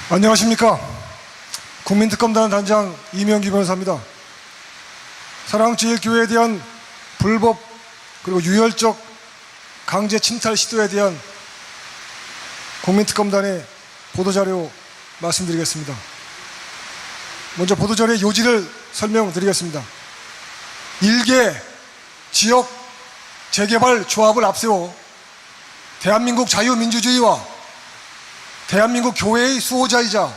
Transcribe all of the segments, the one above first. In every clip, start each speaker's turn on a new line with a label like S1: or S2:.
S1: 안녕하십니까. 국민특검단 단장 이명기 변호사입니다. 사랑제일교회에 대한 불법 그리고 유혈적 강제 침탈 시도에 대한 국민특검단의 보도자료 말씀드리겠습니다. 먼저 보도자료의 요지를 설명드리겠습니다. 일개 지역 재개발 조합을 앞세워 대한민국 자유민주주의와 대한민국 교회의 수호자이자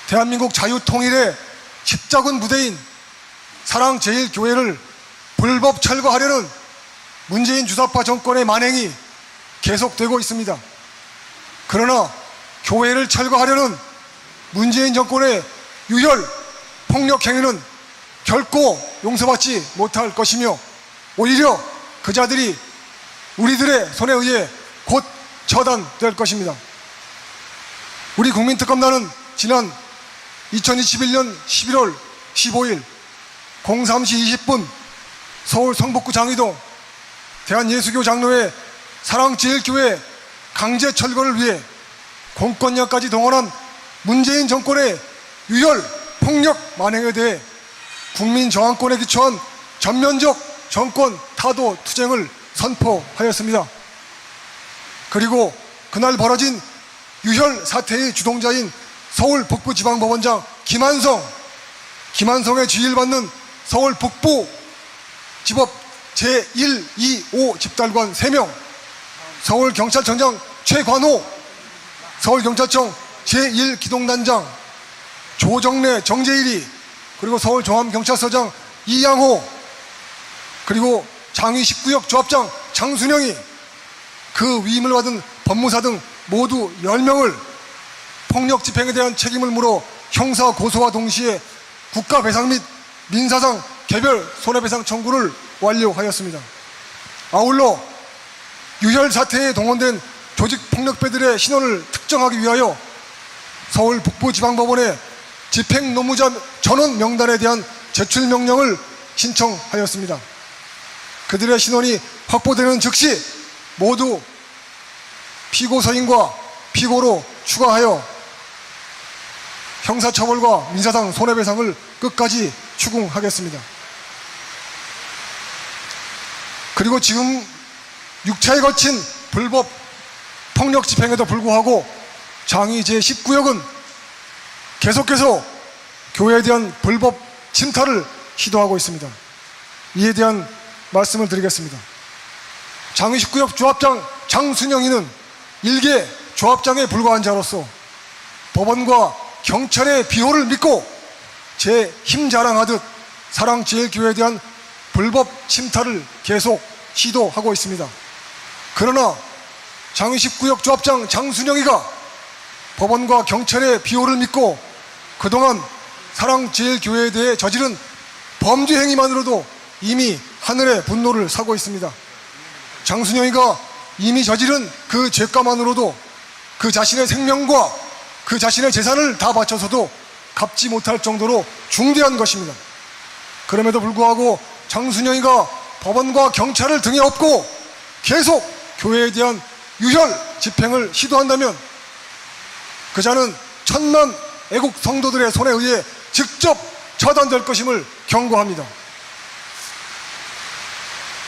S1: 대한민국 자유통일의 십자군 무대인 사랑제일교회를 불법 철거하려는 문재인 주사파 정권의 만행이 계속되고 있습니다. 그러나 교회를 철거하려는 문재인 정권의 유혈 폭력 행위는 결코 용서받지 못할 것이며 오히려 그 자들이 우리들의 손에 의해 곧 처단될 것입니다. 우리 국민특검단은 지난 2021년 11월 15일 03시 20분 서울 성북구 장의동 대한예수교 장로회 사랑제일교회 강제 철거를 위해 공권력까지 동원한 문재인 정권의 유혈 폭력 만행에 대해 국민 저항권에 기초한 전면적 정권 타도 투쟁을 선포하였습니다. 그리고 그날 벌어진 유혈 사태의 주동자인 서울 북부지방법원장 김한성의 지휘를 받는 서울 북부지법 제1, 2, 5 집달관 3명, 서울경찰청장 최관호, 서울경찰청 제1기동단장 조정래, 정재일이, 그리고 서울종합경찰서장 이양호, 그리고 장위 19역 조합장 장순영이 그 위임을 받은 법무사 등 모두 10명을 폭력 집행에 대한 책임을 물어 형사 고소와 동시에 국가배상 및 민사상 개별 손해배상 청구를 완료하였습니다. 아울러 유혈 사태에 동원된 조직폭력배들의 신원을 특정하기 위하여 서울 북부지방법원에 집행노무자 전원 명단에 대한 제출 명령을 신청하였습니다. 그들의 신원이 확보되는 즉시 모두 피고 서인과 피고로 추가하여 형사처벌과 민사상 손해배상을 끝까지 추궁하겠습니다. 그리고 지금 6차에 거친 불법 폭력 집행에도 불구하고 장위 제19역은 계속해서 교회에 대한 불법 침탈을 시도하고 있습니다. 이에 대한 말씀을 드리겠습니다. 장위 19역 조합장 장순영이는 일개 조합장에 불과한 자로서 법원과 경찰의 비호를 믿고 제 힘 자랑하듯 사랑제일교회에 대한 불법 침탈을 계속 시도하고 있습니다. 그러나 장위 19역 조합장 장순영이가 법원과 경찰의 비호를 믿고 그동안 사랑제일교회에 대해 저지른 범죄 행위만으로도 이미 하늘의 분노를 사고 있습니다. 장순영이가 이미 저지른 그 죄가만으로도 그 자신의 생명과 그 자신의 재산을 다 바쳐서도 갚지 못할 정도로 중대한 것입니다. 그럼에도 불구하고 장순영이가 법원과 경찰을 등에 업고 계속 교회에 대한 유혈 집행을 시도한다면 그자는 천만 애국 성도들의 손에 의해 직접 처단될 것임을 경고합니다.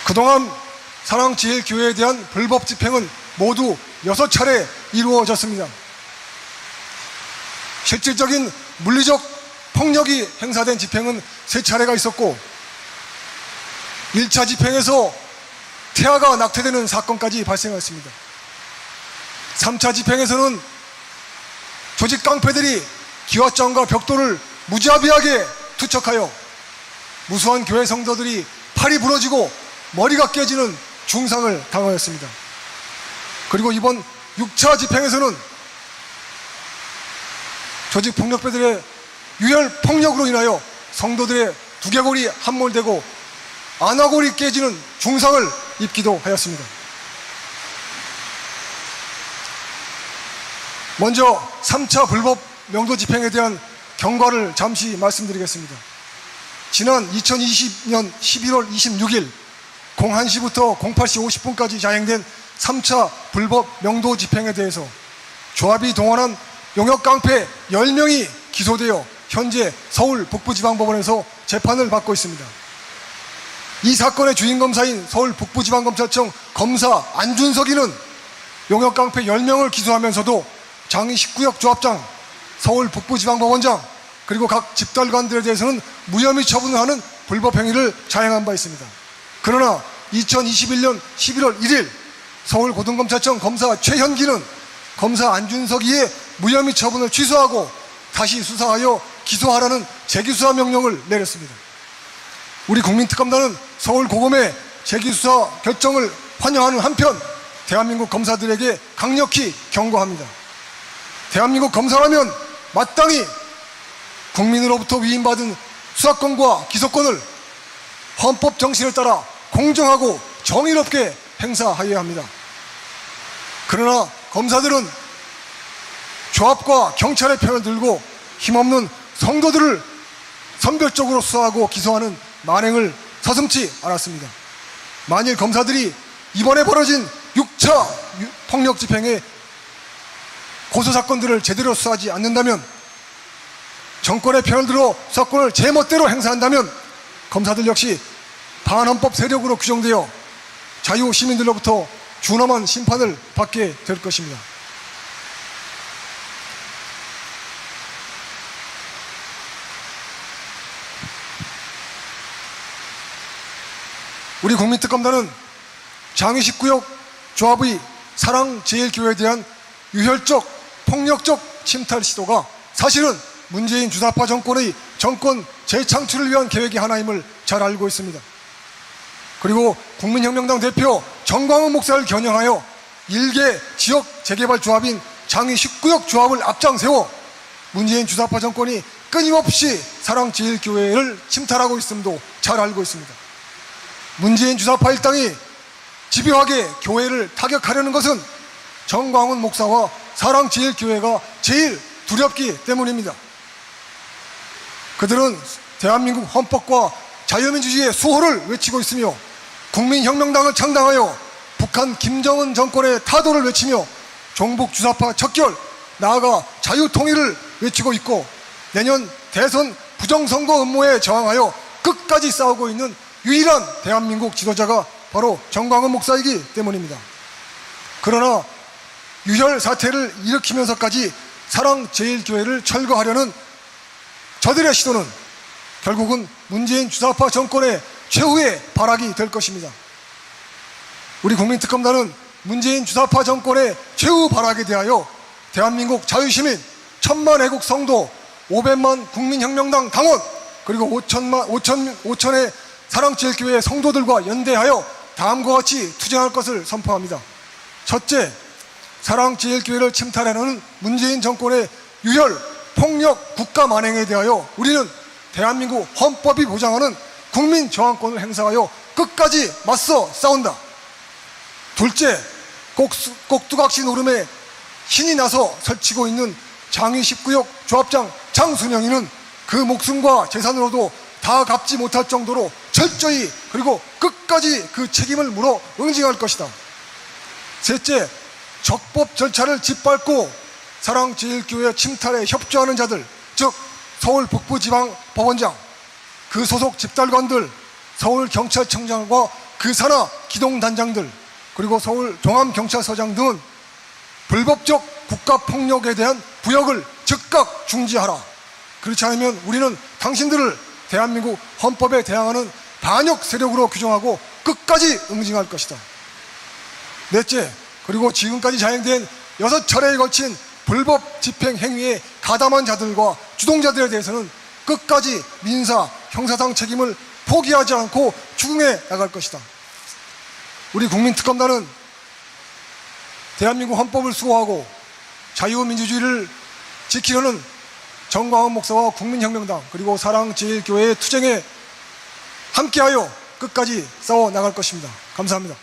S1: 그동안 사랑제일교회에 대한 불법 집행은 모두 6차례 이루어졌습니다. 실질적인 물리적 폭력이 행사된 집행은 3차례가 있었고 1차 집행에서 태아가 낙태되는 사건까지 발생했습니다. 3차 집행에서는 조직 깡패들이 기와장과 벽돌을 무자비하게 투척하여 무수한 교회 성도들이 팔이 부러지고 머리가 깨지는 중상을 당하였습니다. 그리고 이번 6차 집행에서는 조직 폭력배들의 유혈 폭력으로 인하여 성도들의 두개골이 함몰되고 안화골이 깨지는 중상을 입기도 하였습니다. 먼저 3차 불법 명도 집행에 대한 경과를 잠시 말씀드리겠습니다. 지난 2020년 11월 26일 01시부터 08시 50분까지 자행된 3차 불법 명도 집행에 대해서 조합이 동원한 용역 깡패 10명이 기소되어 현재 서울 북부지방법원에서 재판을 받고 있습니다. 이 사건의 주인검사인 서울 북부지방검찰청 검사 안준석이는 용역 깡패 10명을 기소하면서도 장위 19역 조합장, 서울 북부지방법원장, 그리고 각 집달관들에 대해서는 무혐의 처분을 하는 불법 행위를 자행한 바 있습니다. 그러나 2021년 11월 1일 서울고등검찰청 검사 최현기는 검사 안준석이의 무혐의 처분을 취소하고 다시 수사하여 기소하라는 재기수사 명령을 내렸습니다. 우리 국민특검단은 서울고검의 재기수사 결정을 환영하는 한편 대한민국 검사들에게 강력히 경고합니다. 대한민국 검사라면 마땅히 국민으로부터 위임받은 수사권과 기소권을 헌법 정신에 따라 공정하고 정의롭게 행사하여야 합니다. 그러나 검사들은 조합과 경찰의 편을 들고 힘없는 성도들을 선별적으로 수사하고 기소하는 만행을 서슴지 않았습니다. 만일 검사들이 이번에 벌어진 6차 폭력 집행의 고소사건들을 제대로 수사하지 않는다면, 정권의 편을 들어 수사권을 제멋대로 행사한다면 검사들 역시 반헌법 세력으로 규정되어 자유시민들로부터 준엄한 심판을 받게 될 것입니다. 우리 국민특검단은 장위 19역 조합의 사랑제일교회에 대한 유혈적 폭력적 침탈 시도가 사실은 문재인 주사파 정권의 정권 재창출을 위한 계획이 하나임을 잘 알고 있습니다. 그리고 국민혁명당 대표 정광훈 목사를 겨냥하여 일개 지역 재개발 조합인 장위 19역 조합을 앞장세워 문재인 주사파 정권이 끊임없이 사랑제일교회를 침탈하고 있음도 잘 알고 있습니다. 문재인 주사파 일당이 집요하게 교회를 타격하려는 것은 정광훈 목사와 사랑제일교회가 제일 두렵기 때문입니다. 그들은 대한민국 헌법과 자유민주주의의 수호를 외치고 있으며 국민혁명당을 창당하여 북한 김정은 정권의 타도를 외치며 종북 주사파 척결, 나아가 자유통일을 외치고 있고 내년 대선 부정선거 음모에 저항하여 끝까지 싸우고 있는 유일한 대한민국 지도자가 바로 정광훈 목사이기 때문입니다. 그러나 유혈 사태를 일으키면서까지 사랑제일교회를 철거하려는 저들의 시도는 결국은 문재인 주사파 정권의 최후의 발악이 될 것입니다. 우리 국민특검단은 문재인 주사파 정권의 최후 발악에 대하여 대한민국 자유시민 1000만 애국 성도 500만 국민혁명당 당원 그리고 5천의 사랑제일교회 성도들과 연대하여 다음과 같이 투쟁할 것을 선포합니다. 첫째, 사랑제일교회를 침탈하는 문재인 정권의 유혈, 폭력, 국가 만행에 대하여 우리는 대한민국 헌법이 보장하는 국민 저항권을 행사하여 끝까지 맞서 싸운다. 둘째, 꼭두각시 노름에 신이 나서 설치고 있는 장위 19역 조합장 장순영이는 그 목숨과 재산으로도 다 갚지 못할 정도로 철저히 그리고 끝까지 그 책임을 물어 응징할 것이다. 셋째, 적법 절차를 짓밟고 사랑제일교회 침탈에 협조하는 자들, 즉 서울 북부지방법원장, 그 소속 집달관들, 서울경찰청장과 그 산하 기동단장들, 그리고 서울 종암경찰서장 등은 불법적 국가폭력에 대한 부역을 즉각 중지하라. 그렇지 않으면 우리는 당신들을 대한민국 헌법에 대항하는 반역 세력으로 규정하고 끝까지 응징할 것이다. 넷째, 그리고 지금까지 자행된 6차례에 걸친 불법 집행 행위에 가담한 자들과 주동자들에 대해서는 끝까지 민사, 형사상 책임을 포기하지 않고 추궁해 나갈 것이다. 우리 국민특검단은 대한민국 헌법을 수호하고 자유민주주의를 지키려는 정광훈 목사와 국민혁명당 그리고 사랑제일교회의 투쟁에 함께하여 끝까지 싸워 나갈 것입니다. 감사합니다.